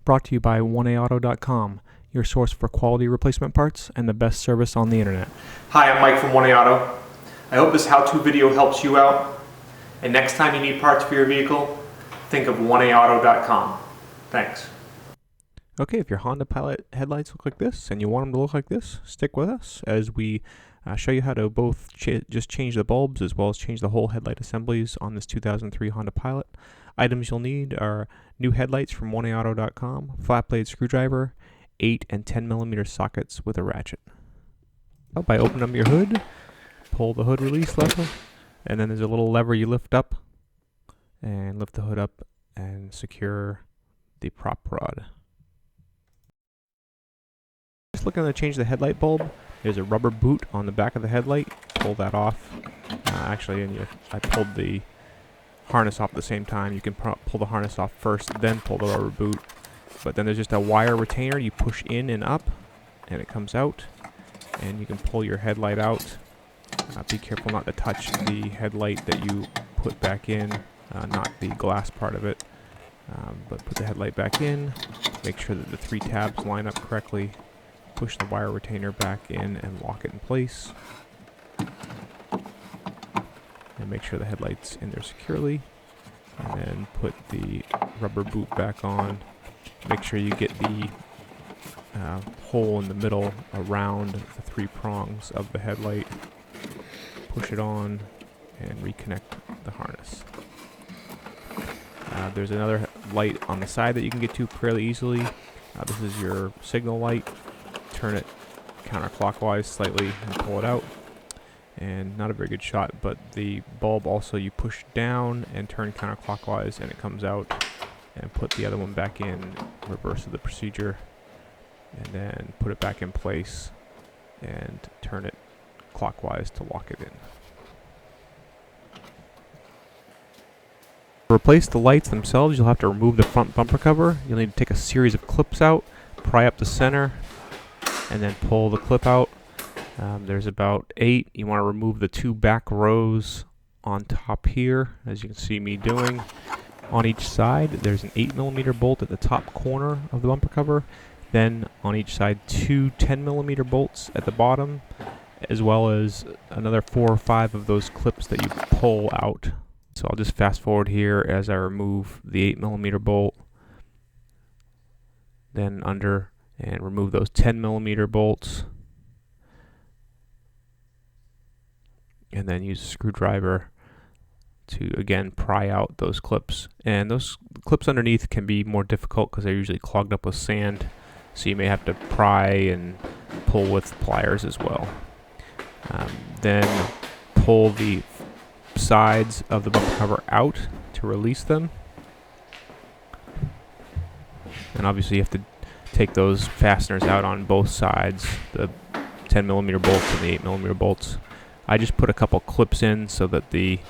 Brought to you by 1AAuto.com, your source for quality replacement parts and the best service on the internet. Hi, I'm Mike from 1AAuto. I hope this how-to video helps you out. And next time you need parts for your vehicle, think of 1AAuto.com. Thanks. Okay, if your Honda Pilot headlights look like this and you want them to look like this, stick with us as we show you how to both just change the bulbs as well as change the whole headlight assemblies on this 2003 Honda Pilot. Items you'll need are new headlights from 1AAuto.com, flat blade screwdriver, 8 and 10 millimeter sockets with a ratchet. By opening up your hood, pull the hood release lever, and then there's a little lever you lift up and lift the hood up and secure the prop rod. Just looking to change the headlight bulb, there's a rubber boot on the back of the headlight. Pull that off. I pulled the harness off at the same time. You can pull the harness off first, then pull the rubber boot. But then there's just a wire retainer you push in and up, and it comes out. And you can pull your headlight out. Be careful not to touch the headlight that you put back in, not the glass part of it. But put the headlight back in. Make sure that the 3 tabs line up correctly. Push the wire retainer back in and lock it in place. And make sure the headlight's in there securely. And then put the rubber boot back on. Make sure you get the hole in the middle around the 3 prongs of the headlight. Push it on and reconnect the harness. There's another light on the side that you can get to fairly easily. This is your signal light. Turn it counterclockwise slightly and pull it out. And not a very good shot, but the bulb also you push down and turn counterclockwise and it comes out. And put the other one back in, reverse of the procedure. And then put it back in place and turn it clockwise to lock it in. To replace the lights themselves, you'll have to remove the front bumper cover. You'll need to take a series of clips out, pry up the center, and then pull the clip out. There's about 8. You want to remove the 2 back rows on top here, as you can see me doing. On each side, there's an 8 millimeter bolt at the top corner of the bumper cover. Then on each side, 2 10 millimeter bolts at the bottom, as well as another 4 or 5 of those clips that you pull out. So I'll just fast forward here as I remove the 8 millimeter bolt, then under, and remove those 10 millimeter bolts, and then use a screwdriver to again pry out those clips. And those clips underneath can be more difficult because they're usually clogged up with sand, so you may have to pry and pull with pliers as well. Then pull the sides of the bumper cover out to release them. And obviously you have to take those fasteners out on both sides, the 10 millimeter bolts and the 8 millimeter bolts. I just put a couple clips in so that the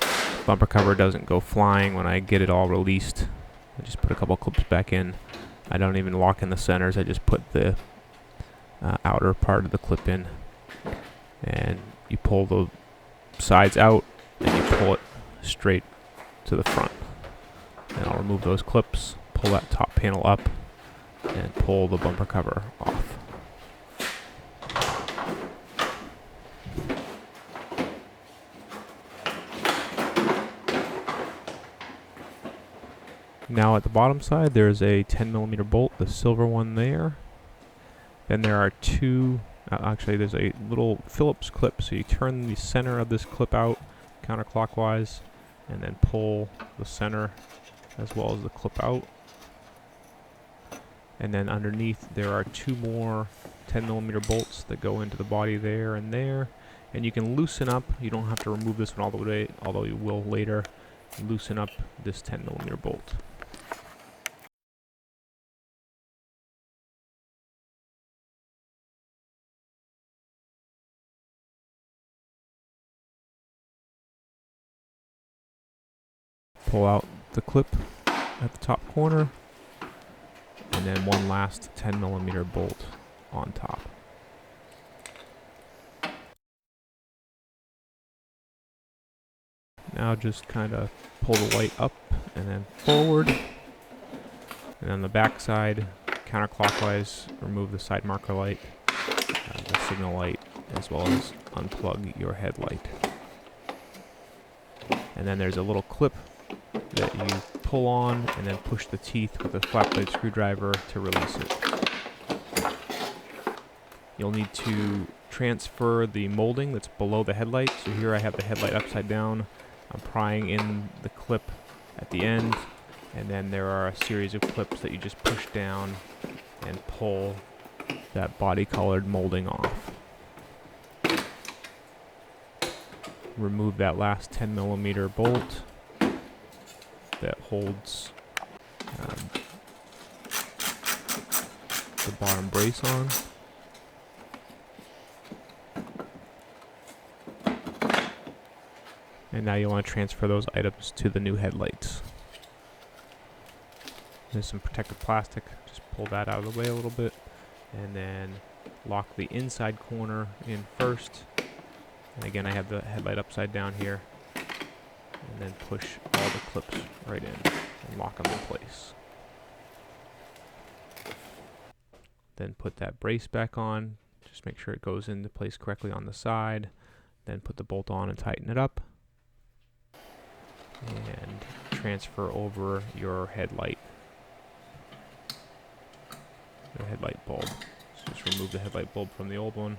bumper cover doesn't go flying when I get it all released. I just put a couple clips back in. I don't even lock in the centers, I just put the outer part of the clip in. And you pull the sides out and you pull it straight to the front. And I'll remove those clips, pull that top panel up, and pull the bumper cover off. Now at the bottom side there's a 10 millimeter bolt, the silver one there. Then there are 2, actually there's a little Phillips clip, so you turn the center of this clip out counterclockwise and then pull the center as well as the clip out. And then underneath there are 2 more 10 millimeter bolts that go into the body there and there. And you can loosen up, you don't have to remove this one all the way, although you will later, loosen up this 10 millimeter bolt. Pull out the clip at the top corner, and then one last 10 millimeter bolt on top. Now just kind of pull the light up and then forward. And on the back side, counterclockwise, remove the side marker light, the signal light, as well as unplug your headlight. And then there's a little clip that you pull on and then push the teeth with a flat blade screwdriver to release it. You'll need to transfer the molding that's below the headlight. So here I have the headlight upside down. I'm prying in the clip at the end, and then there are a series of clips that you just push down and pull that body-colored molding off. Remove that last 10mm bolt that holds the bottom brace on. And now you want to transfer those items to the new headlights. There's some protective plastic. Just pull that out of the way a little bit. And then lock the inside corner in first. And again, I have the headlight upside down here. And then push all the clips right in and lock them in place. Then put that brace back on. Just make sure it goes into place correctly on the side. Then put the bolt on and tighten it up. And transfer over your headlight bulb. So just remove the headlight bulb from the old one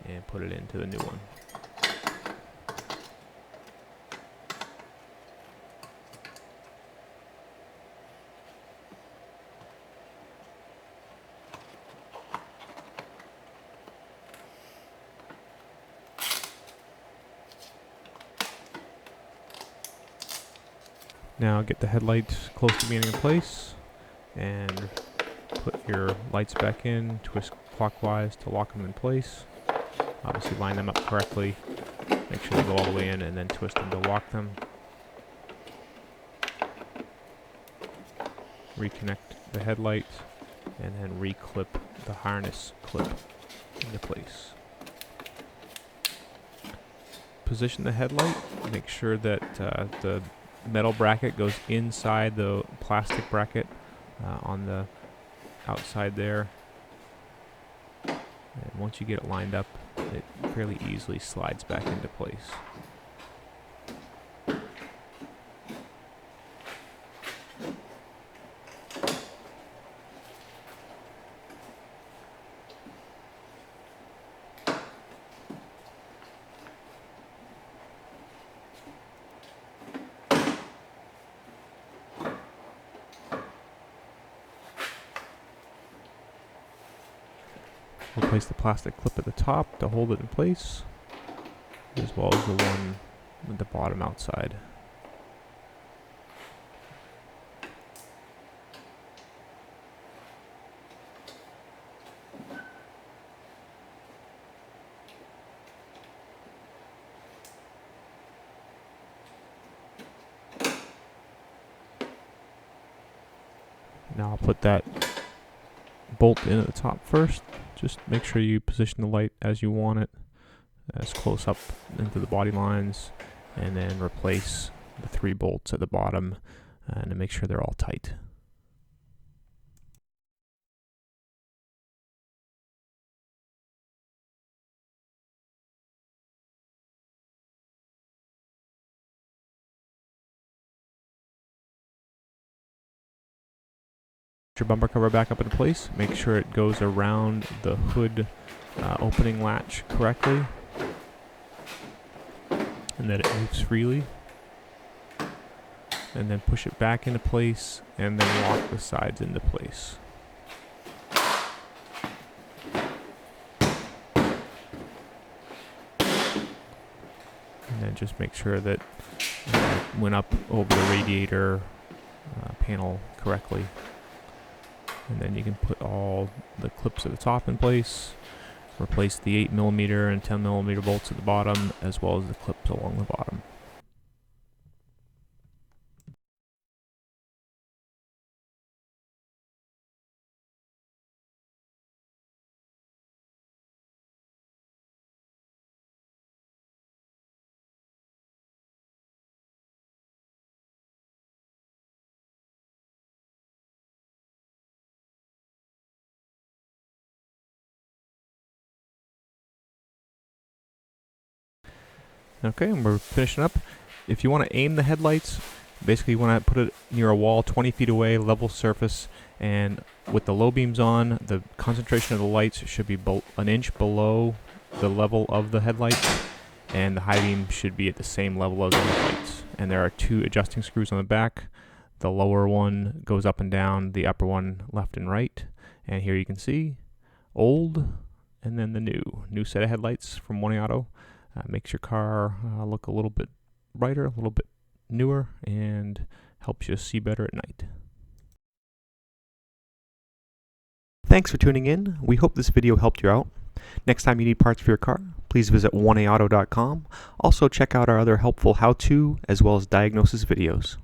and put it into the new one. Now get the headlights close to being in place and put your lights back in, twist clockwise to lock them in place. Obviously line them up correctly, make sure they go all the way in, and then twist them to lock them. Reconnect the headlight and then reclip the harness clip into place. Position the headlight, make sure that the metal bracket goes inside the plastic bracket on the outside there. And once you get it lined up, it fairly easily slides back into place. We'll place the plastic clip at the top to hold it in place, as well as the one at the bottom outside. Now I'll put that bolt in at the top first. Just make sure you position the light as you want it, as close up into the body lines, and then replace the 3 bolts at the bottom and make sure they're all tight. Your bumper cover back up in place. Make sure it goes around the hood opening latch correctly and that it moves freely. And then push it back into place and then lock the sides into place. And then just make sure that it went up over the radiator panel correctly. And then you can put all the clips at the top in place, replace the 8mm and 10mm bolts at the bottom, as well as the clips along the bottom. Okay, and we're finishing up. If you want to aim the headlights, basically you want to put it near a wall 20 feet away, level surface, and with the low beams on, the concentration of the lights should be an inch below the level of the headlights, and the high beam should be at the same level as the headlights. And there are 2 adjusting screws on the back. The lower one goes up and down, the upper one left and right. And here you can see old and then the new set of headlights from 1A Auto. Makes your car look a little bit brighter, a little bit newer, and helps you see better at night. Thanks for tuning in. We hope this video helped you out. Next time you need parts for your car, please visit 1aauto.com. Also check out our other helpful how-to as well as diagnosis videos.